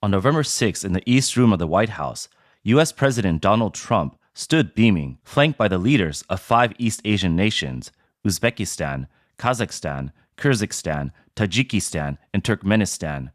On November 6 in the East Room of the White House, U.S. President Donald Trump stood beaming, flanked by the leaders of 5 East Asian nations, Uzbekistan, Kazakhstan, Kyrgyzstan, Tajikistan, and Turkmenistan.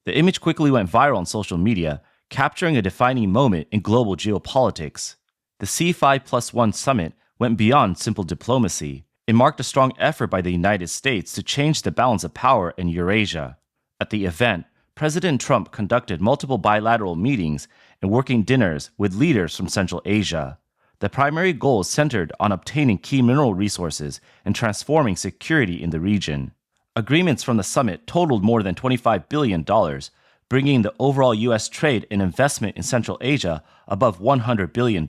The image quickly went viral on social media, capturing a defining moment in global geopolitics. The C5+1 summit went beyond simple diplomacy. It marked a strong effort by the United States to change the balance of power in Eurasia. At the event, President Trump conducted multiple bilateral meetings and working dinners with leaders from Central Asia. The primary goals centered on obtaining key mineral resources and transforming security in the region. Agreements from the summit totaled more than $25 billion, bringing the overall U.S. trade and investment in Central Asia above $100 billion.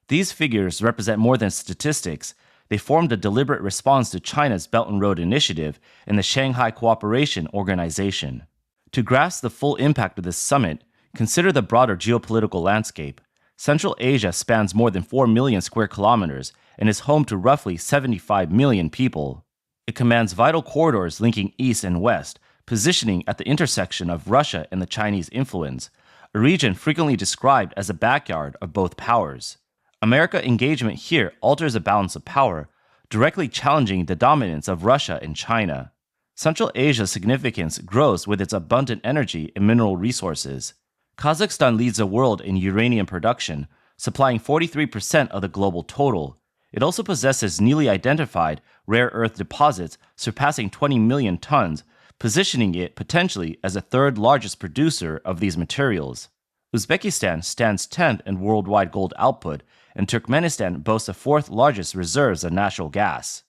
These figures represent more than statistics. They formed a deliberate response to China's Belt and Road Initiative and the Shanghai Cooperation Organization. To grasp the full impact of this summit, consider the broader geopolitical landscape. Central Asia spans more than 4 million square kilometers and is home to roughly 75 million people. It commands vital corridors linking east and west, positioning at the intersection of Russia and the Chinese influence, a region frequently described as the backyard of both powers. American engagement here alters the balance of power, directly challenging the dominance of Russia and China. Central Asia's significance grows with its abundant energy and mineral resources. Kazakhstan leads the world in uranium production, supplying 43% of the global total. It also possesses newly identified rare earth deposits surpassing 20 million tons, positioning it potentially as the third largest producer of these materials. Uzbekistan stands 10th in worldwide gold output, and Turkmenistan boasts the 4th largest reserves of natural gas.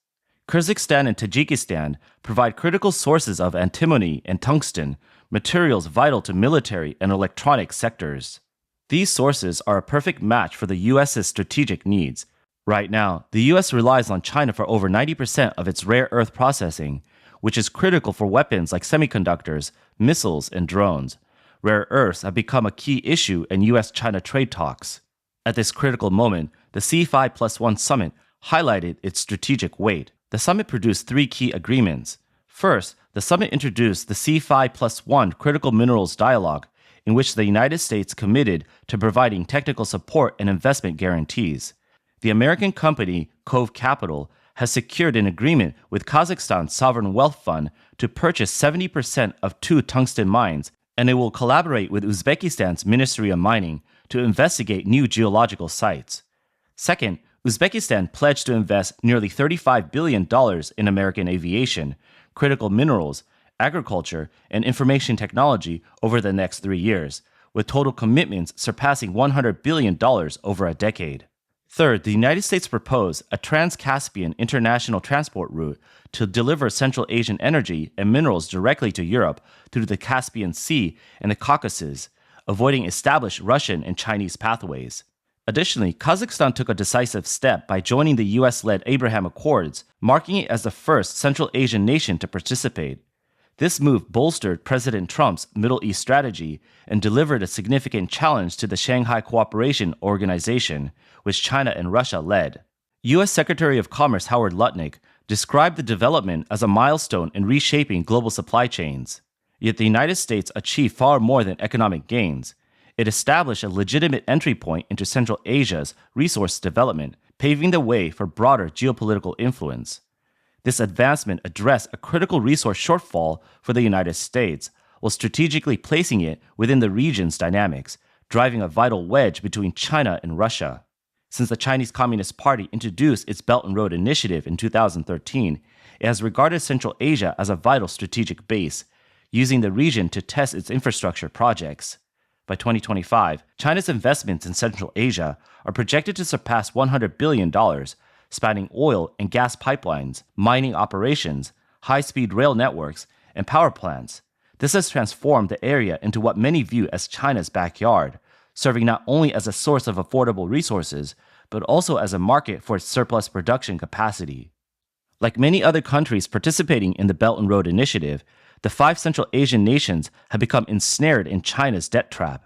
Kyrgyzstan and Tajikistan provide critical sources of antimony and tungsten, materials vital to military and electronic sectors. These sources are a perfect match for the U.S.'s strategic needs. Right now, the U.S. relies on China for over 90% of its rare earth processing, which is critical for weapons like semiconductors, missiles, and drones. Rare earths have become a key issue in U.S.-China trade talks. At this critical moment, the C5+1 summit highlighted its strategic weight. The summit produced 3 key agreements. First, the summit introduced the C5+1 Critical Minerals Dialogue, in which the United States committed to providing technical support and investment guarantees. The American company Cove Capital has secured an agreement with Kazakhstan's Sovereign Wealth Fund to purchase 70% of 2 tungsten mines, and it will collaborate with Uzbekistan's Ministry of Mining to investigate new geological sites. Second, Uzbekistan pledged to invest nearly $35 billion in American aviation, critical minerals, agriculture, and information technology over the next 3 years, with total commitments surpassing $100 billion over a decade. Third, the United States proposed a trans-Caspian international transport route to deliver Central Asian energy and minerals directly to Europe through the Caspian Sea and the Caucasus, avoiding established Russian and Chinese pathways. Additionally, Kazakhstan took a decisive step by joining the U.S.-led Abraham Accords, marking it as the first Central Asian nation to participate. This move bolstered President Trump's Middle East strategy and delivered a significant challenge to the Shanghai Cooperation Organization, which China and Russia led. U.S. Secretary of Commerce Howard Lutnick described the development as a milestone in reshaping global supply chains. Yet the United States achieved far more than economic gains. It established a legitimate entry point into Central Asia's resource development, paving the way for broader geopolitical influence. This advancement addressed a critical resource shortfall for the United States, while strategically placing it within the region's dynamics, driving a vital wedge between China and Russia. Since the Chinese Communist Party introduced its Belt and Road Initiative in 2013, it has regarded Central Asia as a vital strategic base, using the region to test its infrastructure projects. By 2025, China's investments in Central Asia are projected to surpass $100 billion, spanning oil and gas pipelines, mining operations, high-speed rail networks, and power plants. This has transformed the area into what many view as China's backyard, serving not only as a source of affordable resources, but also as a market for its surplus production capacity. Like many other countries participating in the Belt and Road Initiative, the 5 Central Asian nations have become ensnared in China's debt trap.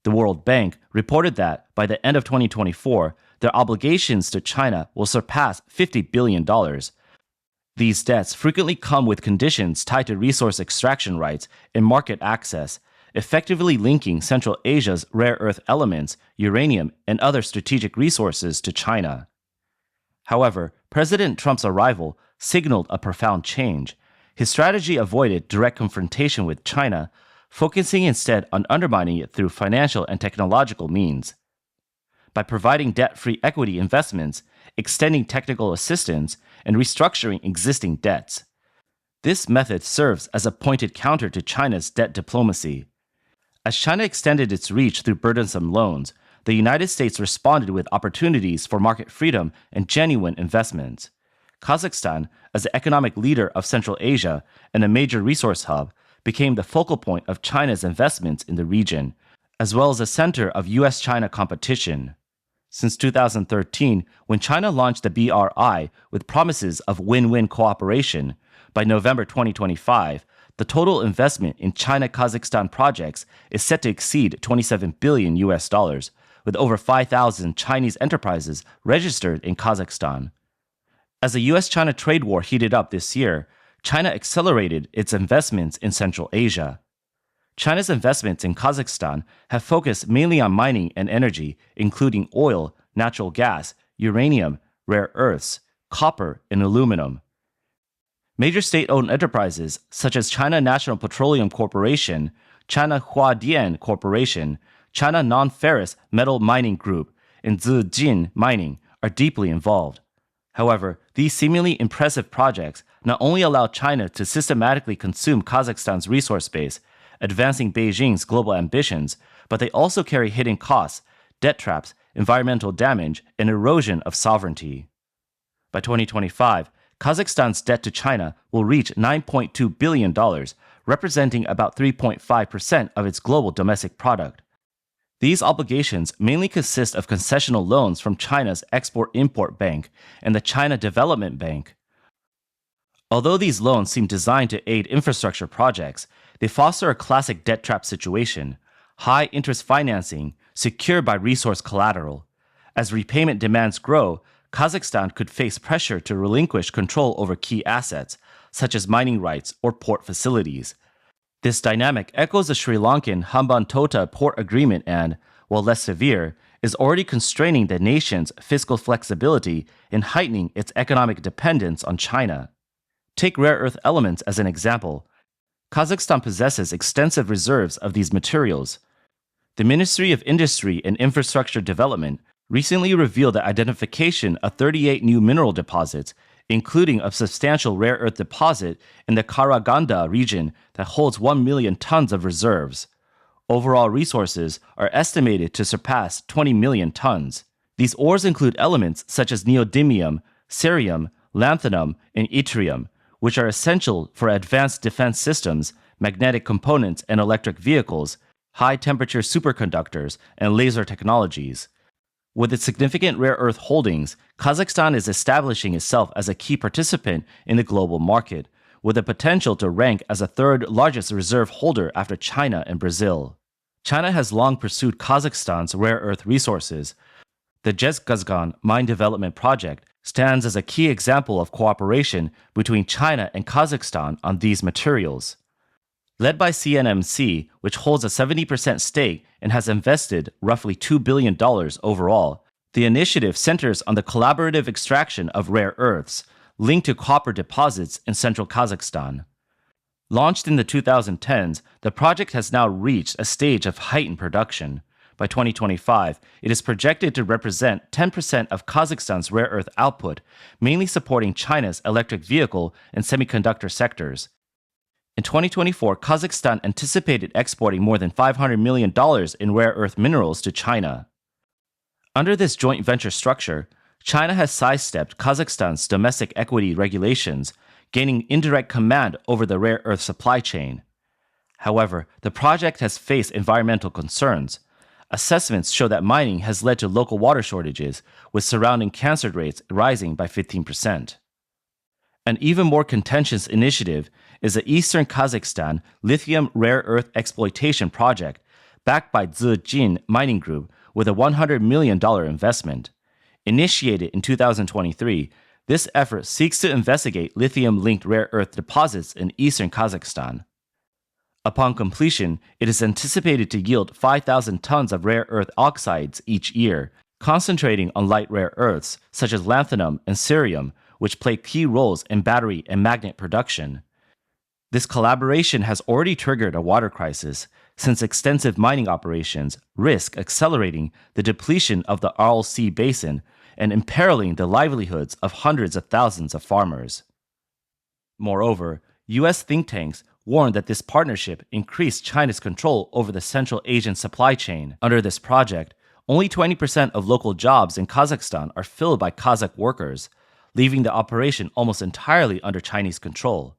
The World Bank reported that by the end of 2024, their obligations to China will surpass $50 billion. These debts frequently come with conditions tied to resource extraction rights and market access, effectively linking Central Asia's rare earth elements, uranium, and other strategic resources to China. However, President Trump's arrival signaled a profound change. His strategy avoided direct confrontation with China, focusing instead on undermining it through financial and technological means. By providing debt-free equity investments, extending technical assistance, and restructuring existing debts. This method serves as a pointed counter to China's debt diplomacy. As China extended its reach through burdensome loans, the United States responded with opportunities for market freedom and genuine investments. Kazakhstan, as the economic leader of Central Asia and a major resource hub, became the focal point of China's investments in the region, as well as a center of US-China competition. Since 2013, when China launched the BRI with promises of win-win cooperation, by November 2025, the total investment in China-Kazakhstan projects is set to exceed $27 billion, with over 5,000 Chinese enterprises registered in Kazakhstan. As the US-China trade war heated up this year, China accelerated its investments in Central Asia. China's investments in Kazakhstan have focused mainly on mining and energy, including oil, natural gas, uranium, rare earths, copper, and aluminum. Major state-owned enterprises such as China National Petroleum Corporation, China Huadian Corporation, China Non-Ferrous Metal Mining Group, and Zijin Mining are deeply involved. However, these seemingly impressive projects not only allow China to systematically consume Kazakhstan's resource base, advancing Beijing's global ambitions, but they also carry hidden costs, debt traps, environmental damage, and erosion of sovereignty. By 2025, Kazakhstan's debt to China will reach $9.2 billion, representing about 3.5% of its global domestic product. These obligations mainly consist of concessional loans from China's Export-Import Bank and the China Development Bank. Although these loans seem designed to aid infrastructure projects, they foster a classic debt trap situation: high interest financing secured by resource collateral. As repayment demands grow, Kazakhstan could face pressure to relinquish control over key assets, such as mining rights or port facilities. This dynamic echoes the Sri Lankan Hambantota port agreement and, while less severe, is already constraining the nation's fiscal flexibility and heightening its economic dependence on China. Take rare earth elements as an example. Kazakhstan possesses extensive reserves of these materials. The Ministry of Industry and Infrastructure Development recently revealed the identification of 38 new mineral deposits, including a substantial rare earth deposit in the Karaganda region that holds 1 million tons of reserves. Overall resources are estimated to surpass 20 million tons. These ores include elements such as neodymium, cerium, lanthanum, and yttrium, which are essential for advanced defense systems, magnetic components and electric vehicles, high-temperature superconductors, and laser technologies. With its significant rare earth holdings, Kazakhstan is establishing itself as a key participant in the global market, with the potential to rank as the third largest reserve holder after China and Brazil. China has long pursued Kazakhstan's rare earth resources. The Zhezkazgan mine development project stands as a key example of cooperation between China and Kazakhstan on these materials. Led by CNMC, which holds a 70% stake and has invested roughly $2 billion overall, the initiative centers on the collaborative extraction of rare earths, linked to copper deposits in central Kazakhstan. Launched in the 2010s, the project has now reached a stage of heightened production. By 2025, it is projected to represent 10% of Kazakhstan's rare earth output, mainly supporting China's electric vehicle and semiconductor sectors. In 2024, Kazakhstan anticipated exporting more than $500 million in rare earth minerals to China. Under this joint venture structure, China has sidestepped Kazakhstan's domestic equity regulations, gaining indirect command over the rare earth supply chain. However, the project has faced environmental concerns. Assessments show that mining has led to local water shortages, with surrounding cancer rates rising by 15%. An even more contentious initiative is the Eastern Kazakhstan Lithium Rare Earth Exploitation Project, backed by Zijin Mining Group with a $100 million investment. Initiated in 2023, this effort seeks to investigate lithium-linked rare earth deposits in eastern Kazakhstan. Upon completion, it is anticipated to yield 5,000 tons of rare earth oxides each year, concentrating on light rare earths such as lanthanum and cerium, which play key roles in battery and magnet production. This collaboration has already triggered a water crisis, since extensive mining operations risk accelerating the depletion of the Aral Sea basin and imperiling the livelihoods of hundreds of thousands of farmers. Moreover, U.S. think tanks warned that this partnership increased China's control over the Central Asian supply chain. Under this project, only 20% of local jobs in Kazakhstan are filled by Kazakh workers, leaving the operation almost entirely under Chinese control.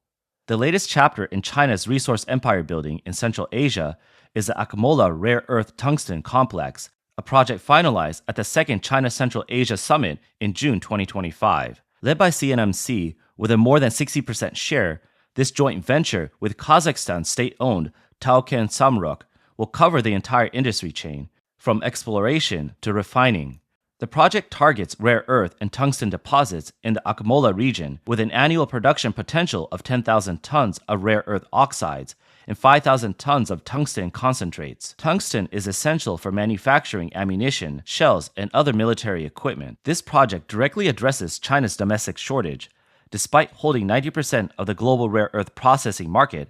The latest chapter in China's resource empire building in Central Asia is the Akmola Rare Earth Tungsten Complex, a project finalized at the second China Central Asia Summit in June 2025. Led by CNMC with a more than 60% share, this joint venture with Kazakhstan's state-owned Tauken Samruk will cover the entire industry chain, from exploration to refining. The project targets rare earth and tungsten deposits in the Akmola region with an annual production potential of 10,000 tons of rare earth oxides and 5,000 tons of tungsten concentrates. Tungsten is essential for manufacturing ammunition, shells, and other military equipment. This project directly addresses China's domestic shortage. Despite holding 90% of the global rare earth processing market,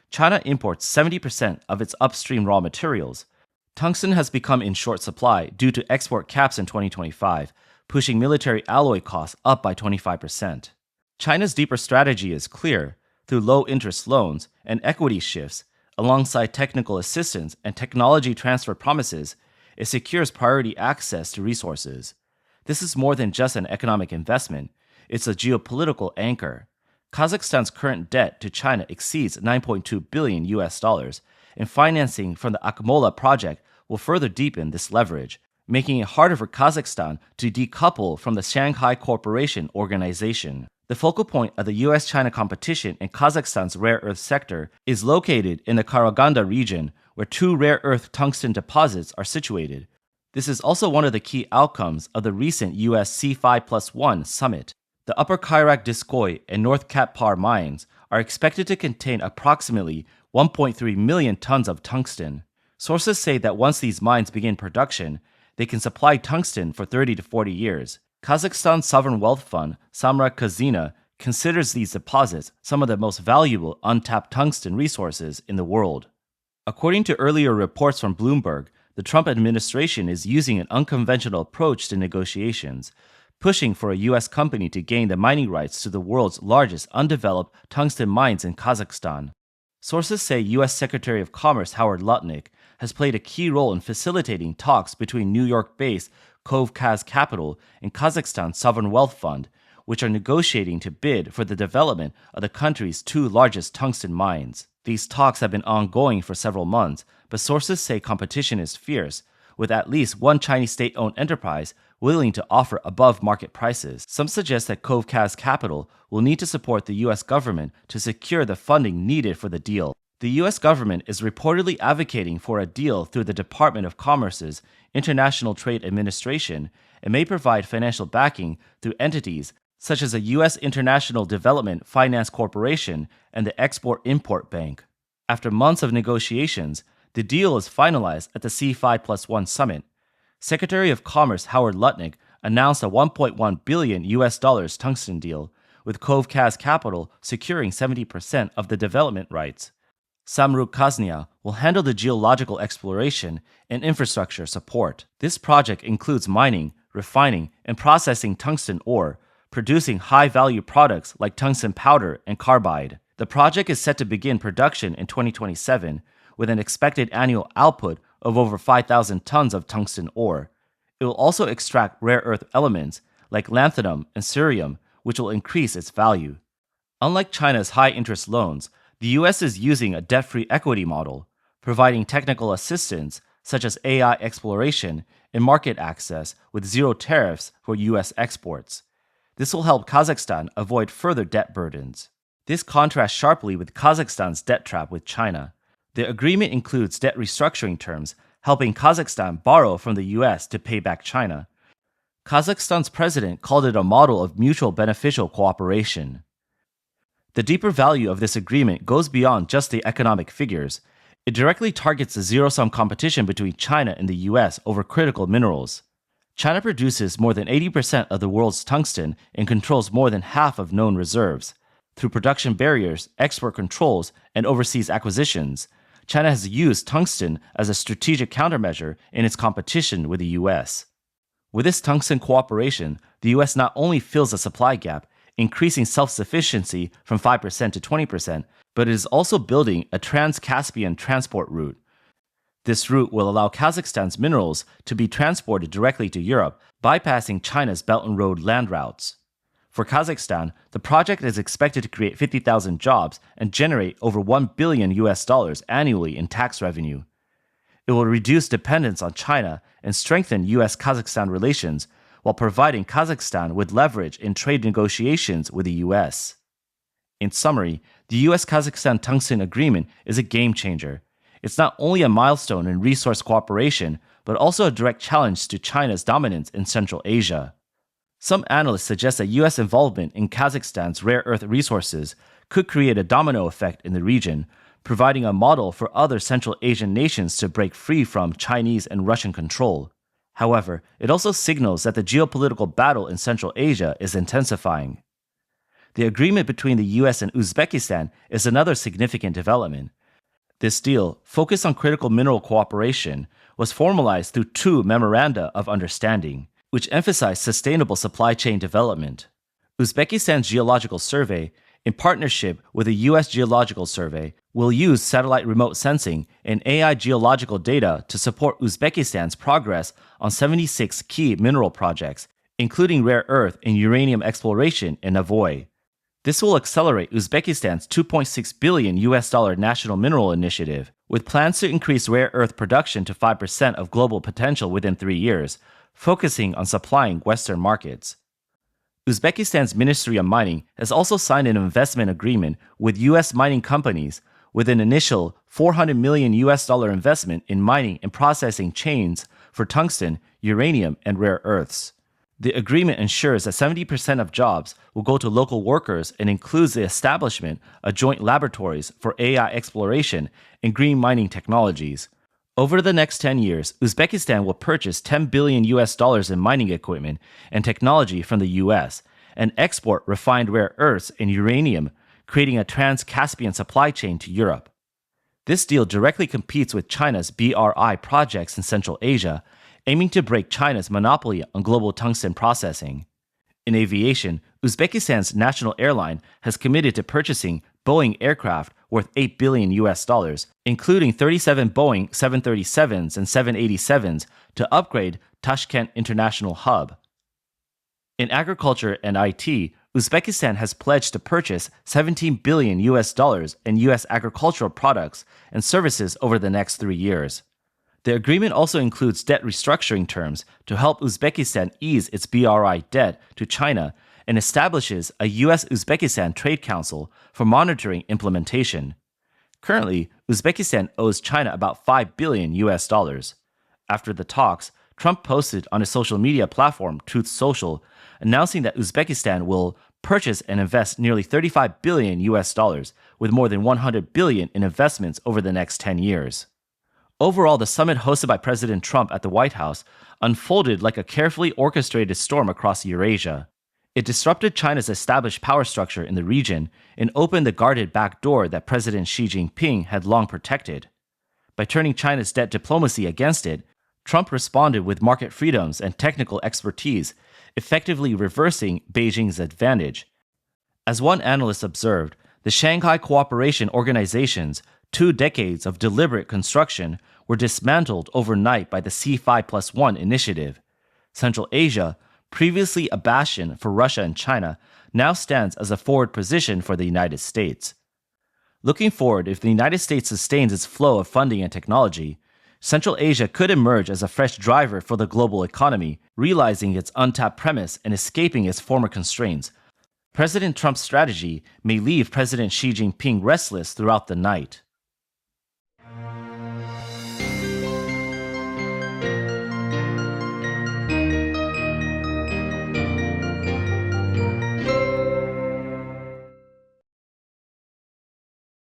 China imports 70% of its upstream raw materials. Tungsten has become in short supply due to export caps in 2025, pushing military alloy costs up by 25%. China's deeper strategy is clear. Through low-interest loans and equity shifts, alongside technical assistance and technology transfer promises, it secures priority access to resources. This is more than just an economic investment. It's a geopolitical anchor. Kazakhstan's current debt to China exceeds $9.2 billion, and financing from the Akmola project will further deepen this leverage, making it harder for Kazakhstan to decouple from the Shanghai Cooperation Organization. The focal point of the US-China competition in Kazakhstan's rare earth sector is located in the Karaganda region, where two rare earth tungsten deposits are situated. This is also one of the key outcomes of the recent US C5+1 summit. The Upper Kairak Diskoy and North Katpar mines are expected to contain approximately 1.3 million tons of tungsten. Sources say that once these mines begin production, they can supply tungsten for 30 to 40 years. Kazakhstan's sovereign wealth fund, Samrak Kazina, considers these deposits some of the most valuable untapped tungsten resources in the world. According to earlier reports from Bloomberg, the Trump administration is using an unconventional approach to negotiations, pushing for a U.S. company to gain the mining rights to the world's largest undeveloped tungsten mines in Kazakhstan. Sources say U.S. Secretary of Commerce Howard Lutnick has played a key role in facilitating talks between New York-based Kavkaz Capital and Kazakhstan's Sovereign Wealth Fund, which are negotiating to bid for the development of the country's two largest tungsten mines. These talks have been ongoing for several months, but sources say competition is fierce, with at least one Chinese state-owned enterprise willing to offer above-market prices. Some suggest that Kavkaz Capital will need to support the U.S. government to secure the funding needed for the deal. The U.S. government is reportedly advocating for a deal through the Department of Commerce's International Trade Administration and may provide financial backing through entities such as the U.S. International Development Finance Corporation and the Export-Import Bank. After months of negotiations, the deal is finalized at the C5+1 summit. Secretary of Commerce Howard Lutnick announced a $1.1 billion tungsten deal, with Kavkaz Capital securing 70% of the development rights. Samruk Kaznia will handle the geological exploration and infrastructure support. This project includes mining, refining, and processing tungsten ore, producing high-value products like tungsten powder and carbide. The project is set to begin production in 2027, with an expected annual output of over 5,000 tons of tungsten ore. It will also extract rare earth elements like lanthanum and cerium, which will increase its value. Unlike China's high-interest loans, the U.S. is using a debt-free equity model, providing technical assistance such as AI exploration and market access with zero tariffs for U.S. exports. This will help Kazakhstan avoid further debt burdens. This contrasts sharply with Kazakhstan's debt trap with China. The agreement includes debt restructuring terms, helping Kazakhstan borrow from the U.S. to pay back China. Kazakhstan's president called it a model of mutual beneficial cooperation. The deeper value of this agreement goes beyond just the economic figures. It directly targets the zero-sum competition between China and the US over critical minerals. China produces more than 80% of the world's tungsten and controls more than half of known reserves. Through production barriers, export controls, and overseas acquisitions, China has used tungsten as a strategic countermeasure in its competition with the US. With this tungsten cooperation, the US not only fills a supply gap, increasing self-sufficiency from 5% to 20%, but it is also building a trans-Caspian transport route. This route will allow Kazakhstan's minerals to be transported directly to Europe, bypassing China's Belt and Road land routes. For Kazakhstan, the project is expected to create 50,000 jobs and generate over $1 billion annually in tax revenue. It will reduce dependence on China and strengthen US-Kazakhstan relations while providing Kazakhstan with leverage in trade negotiations with the US. In summary, the US-Kazakhstan Tungsten Agreement is a game changer. It's not only a milestone in resource cooperation, but also a direct challenge to China's dominance in Central Asia. Some analysts suggest that US involvement in Kazakhstan's rare earth resources could create a domino effect in the region, providing a model for other Central Asian nations to break free from Chinese and Russian control. However, it also signals that the geopolitical battle in Central Asia is intensifying. The agreement between the US and Uzbekistan is another significant development. This deal, focused on critical mineral cooperation, was formalized through 2 memoranda of understanding, which emphasize sustainable supply chain development. Uzbekistan's Geological Survey, in partnership with the U.S. Geological Survey, will use satellite remote sensing and AI geological data to support Uzbekistan's progress on 76 key mineral projects, including rare earth and uranium exploration in Avoy. This will accelerate Uzbekistan's $2.6 billion national mineral initiative, with plans to increase rare earth production to 5% of global potential within 3 years, focusing on supplying Western markets. Uzbekistan's Ministry of Mining has also signed an investment agreement with U.S. mining companies with an initial $400 million investment in mining and processing chains for tungsten, uranium, and rare earths. The agreement ensures that 70% of jobs will go to local workers and includes the establishment of joint laboratories for AI exploration and green mining technologies. Over the next 10 years, Uzbekistan will purchase $10 billion in mining equipment and technology from the US and export refined rare earths and uranium, creating a trans-Caspian supply chain to Europe. This deal directly competes with China's BRI projects in Central Asia, aiming to break China's monopoly on global tungsten processing. In aviation, Uzbekistan's national airline has committed to purchasing Boeing aircraft worth $8 billion, including 37 Boeing 737s and 787s to upgrade Tashkent International Hub. In agriculture and IT, Uzbekistan has pledged to purchase $17 billion in U.S. agricultural products and services over the next 3 years. The agreement also includes debt restructuring terms to help Uzbekistan ease its BRI debt to China and establishes a U.S.-Uzbekistan Trade Council for monitoring implementation. Currently, Uzbekistan owes China about $5 billion. After the talks, Trump posted on his social media platform Truth Social, announcing that Uzbekistan will purchase and invest nearly $35 billion, with more than $100 billion in investments over the next 10 years. Overall, the summit hosted by President Trump at the White House unfolded like a carefully orchestrated storm across Eurasia. It disrupted China's established power structure in the region and opened the guarded back door that President Xi Jinping had long protected. By turning China's debt diplomacy against it, Trump responded with market freedoms and technical expertise, effectively reversing Beijing's advantage. As one analyst observed, the Shanghai Cooperation Organization's 2 decades of deliberate construction were dismantled overnight by the C5+1 initiative. Central Asia, previously a bastion for Russia and China, now stands as a forward position for the United States. Looking forward, if the United States sustains its flow of funding and technology, Central Asia could emerge as a fresh driver for the global economy, realizing its untapped premise and escaping its former constraints. President Trump's strategy may leave President Xi Jinping restless throughout the night.